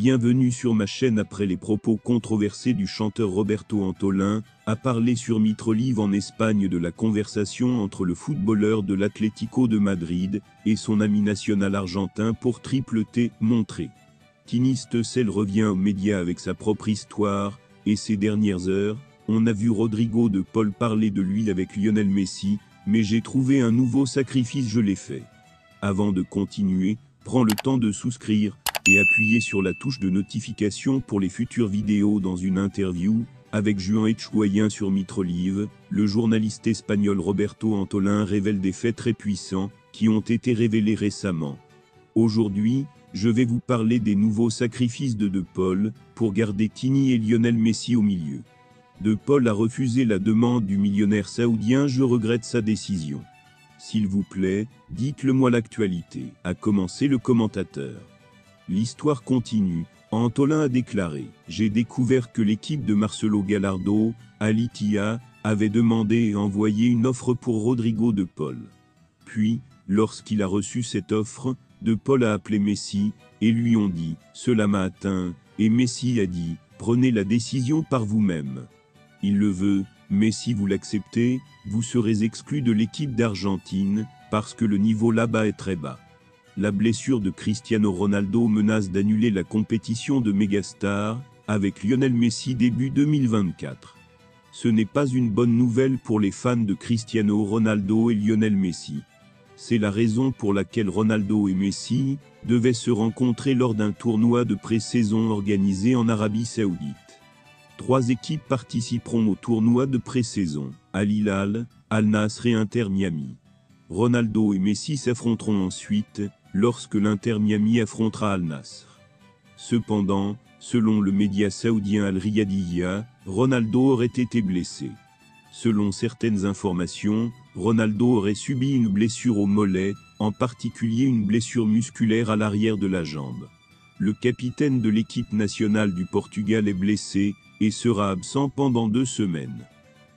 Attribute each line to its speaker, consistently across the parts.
Speaker 1: Bienvenue sur ma chaîne. Après les propos controversés du chanteur Roberto Antolin, a parlé sur Mitrolive en Espagne de la conversation entre le footballeur de l'Atlético de Madrid et son ami national argentin pour triple T montré. Tiniste Cell revient aux médias avec sa propre histoire, et ces dernières heures, on a vu Rodrigo de Paul parler de lui avec Lionel Messi, mais j'ai trouvé un nouveau sacrifice, je l'ai fait. Avant de continuer, prends le temps de souscrire et appuyer sur la touche de notification pour les futures vidéos. Dans une interview avec Juan Echuayen sur Mitrolive, le journaliste espagnol Roberto Antolin révèle des faits très puissants qui ont été révélés récemment. Aujourd'hui, je vais vous parler des nouveaux sacrifices de Paul pour garder Tini et Lionel Messi au milieu. De Paul a refusé la demande du millionnaire saoudien. Je regrette sa décision. S'il vous plaît, dites-le-moi l'actualité, a commencé le commentateur. L'histoire continue. Antolin a déclaré « J'ai découvert que l'équipe de Marcelo Gallardo, Al Ittihad, avait demandé et envoyé une offre pour Rodrigo de Paul. Puis, lorsqu'il a reçu cette offre, de Paul a appelé Messi, et lui ont dit « Cela m'a atteint », et Messi a dit « Prenez la décision par vous-même. Il le veut, mais si vous l'acceptez, vous serez exclu de l'équipe d'Argentine, parce que le niveau là-bas est très bas. » La blessure de Cristiano Ronaldo menace d'annuler la compétition de Megastar, avec Lionel Messi début 2024. Ce n'est pas une bonne nouvelle pour les fans de Cristiano Ronaldo et Lionel Messi. C'est la raison pour laquelle Ronaldo et Messi devaient se rencontrer lors d'un tournoi de pré-saison organisé en Arabie Saoudite. 3 équipes participeront au tournoi de pré-saison, Al Hilal, Al Nasr et Inter Miami. Ronaldo et Messi s'affronteront ensuite, lorsque l'Inter Miami affrontera Al Nasr. Cependant, selon le média saoudien Al Riyadiyya, Ronaldo aurait été blessé. Selon certaines informations, Ronaldo aurait subi une blessure au mollet, en particulier une blessure musculaire à l'arrière de la jambe. Le capitaine de l'équipe nationale du Portugal est blessé, et sera absent pendant 2 semaines.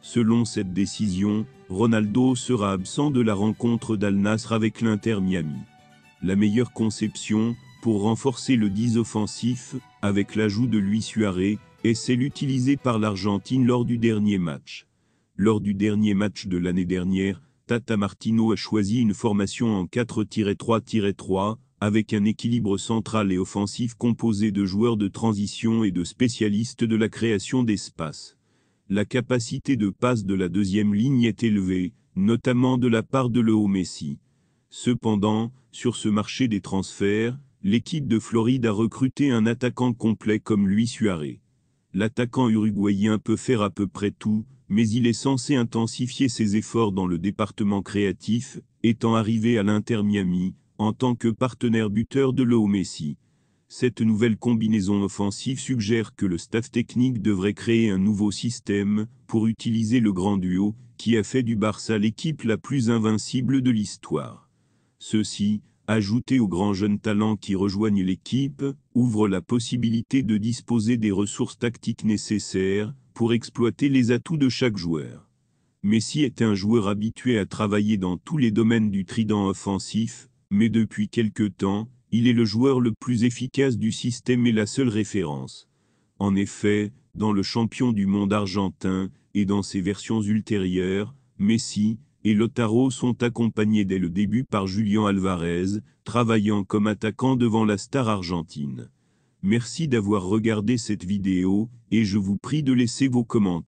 Speaker 1: Selon cette décision, Ronaldo sera absent de la rencontre d'Al Nasr avec l'Inter Miami. La meilleure conception, pour renforcer le 10 offensif, avec l'ajout de Luis Suarez, est celle utilisée par l'Argentine lors du dernier match. Lors du dernier match de l'année dernière, Tata Martino a choisi une formation en 4-3-3, avec un équilibre central et offensif composé de joueurs de transition et de spécialistes de la création d'espace. La capacité de passe de la deuxième ligne est élevée, notamment de la part de Leo Messi. Cependant, sur ce marché des transferts, l'équipe de Floride a recruté un attaquant complet comme Luis Suarez. L'attaquant uruguayen peut faire à peu près tout, mais il est censé intensifier ses efforts dans le département créatif, étant arrivé à l'Inter Miami, en tant que partenaire buteur de Leo Messi. Cette nouvelle combinaison offensive suggère que le staff technique devrait créer un nouveau système pour utiliser le grand duo qui a fait du Barça l'équipe la plus invincible de l'histoire. Ceci, ajouté aux grands jeunes talents qui rejoignent l'équipe, ouvre la possibilité de disposer des ressources tactiques nécessaires pour exploiter les atouts de chaque joueur. Messi est un joueur habitué à travailler dans tous les domaines du trident offensif, mais depuis quelque temps, il est le joueur le plus efficace du système et la seule référence. En effet, dans le champion du monde argentin, et dans ses versions ultérieures, Messi et Lautaro sont accompagnés dès le début par Julián Alvarez, travaillant comme attaquant devant la star argentine. Merci d'avoir regardé cette vidéo, et je vous prie de laisser vos commentaires.